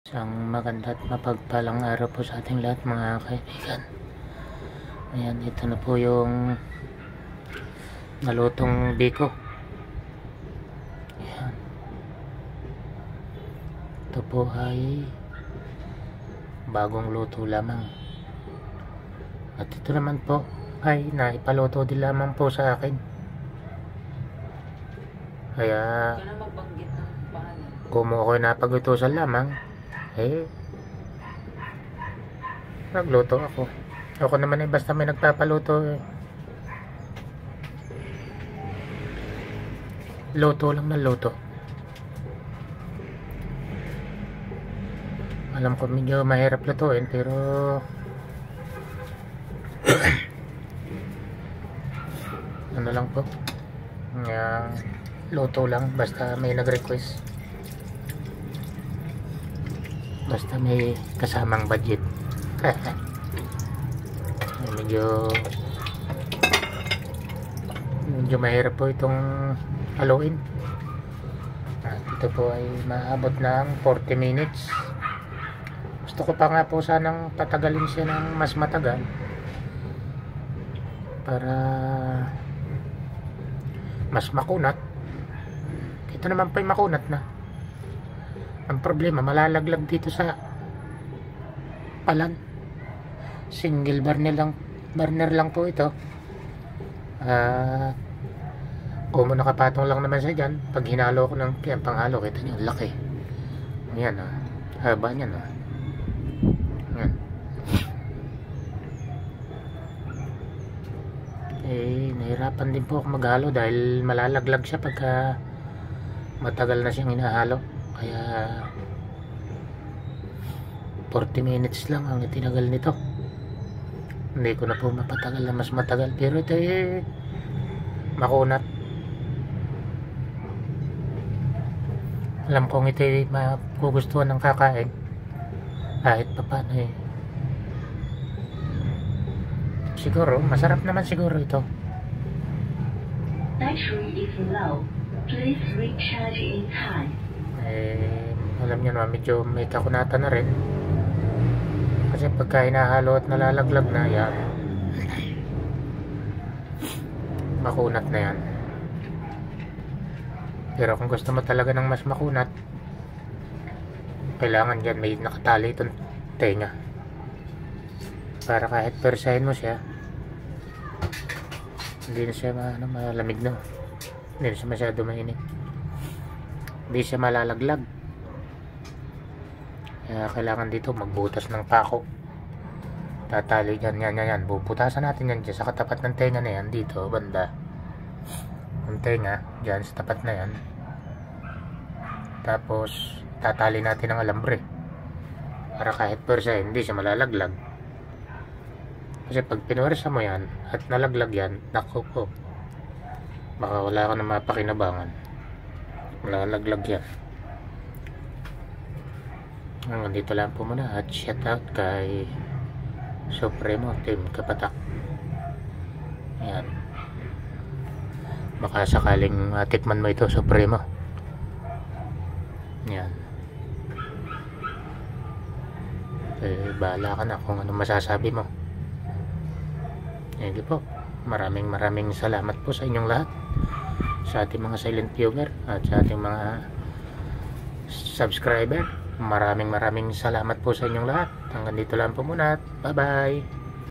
Isang maganda at mapagpalang araw po sa ating lahat mga kaibigan. Ayan, ito na po yung nalutong biko. Ayan. Ito po ay bagong luto lamang. At ito naman po ay naipaluto din lamang po sa akin. Kaya kung ako'y napagutusan lamang, nagluto ako. Ako naman ay basta may nagpapaluto luto lang na luto. Alam ko medyo mahirap lutuin pero ano lang po, luto lang basta may nag-request, basta may kasamang budget. medyo mahirap po itong haluin. At ito po ay maabot ng 40 minutes. Gusto ko pa nga po sanang patagalin siya ng mas matagal para mas makunat. Ito naman po ay makunat na. Ang problema, malalaglag dito sa palan. Single burner lang po ito. Kung nakapatong lang naman siya dyan, pag hinalo ko ng panghalo, kita nyo, laki. Ayan, haba niyan. Ayan. Nahirapan din po ako maghalo dahil malalaglag siya pagka matagal na siyang hinahalo. Kaya 40 minutes lang ang itinagal nito. Hindi ko na po mapatagal na mas matagal, pero ito makunat. Alam kong ito magugustuhan ng kakain kahit pa paano siguro masarap naman siguro ito. Battery is low. Please recharge in time. Alam nyo naman, medyo may kakunatan na rin kasi pagka hinahalo at nalalaglag na yan, makunat na yan. Pero kung gusto mo talaga ng mas makunat, kailangan dyan may nakatali itong tenga para kahit persahin mo siya, hindi na siya malamig na, hindi na siya masyado mainit, hindi siya malalaglag. Kaya kailangan dito magbutas ng pako, tatali dyan, yan, bubutasan natin yan dyan sa katapat ng tenga na yan, dito banda ang tenga, dyan sa tapat na yan. Tapos tatali natin ang alambre para kahit persa hindi siya malalaglag. Kasi pag pinuwersa mo yan at nalaglag yan, naku po, baka wala ka na mapakinabangan, malalaglag yan. Hanggang dito lang po muna at shout out kay Supremo Team Kapatak. Yan, baka sakaling tikman mo ito, Supremo. Yan, bahala ka na kung ano masasabi mo. Hindi po, maraming salamat po sa inyong lahat, sa ating mga silent viewer at sa ating mga subscriber. Maraming salamat po sa inyong lahat. Hanggang dito lang po muna. Bye bye.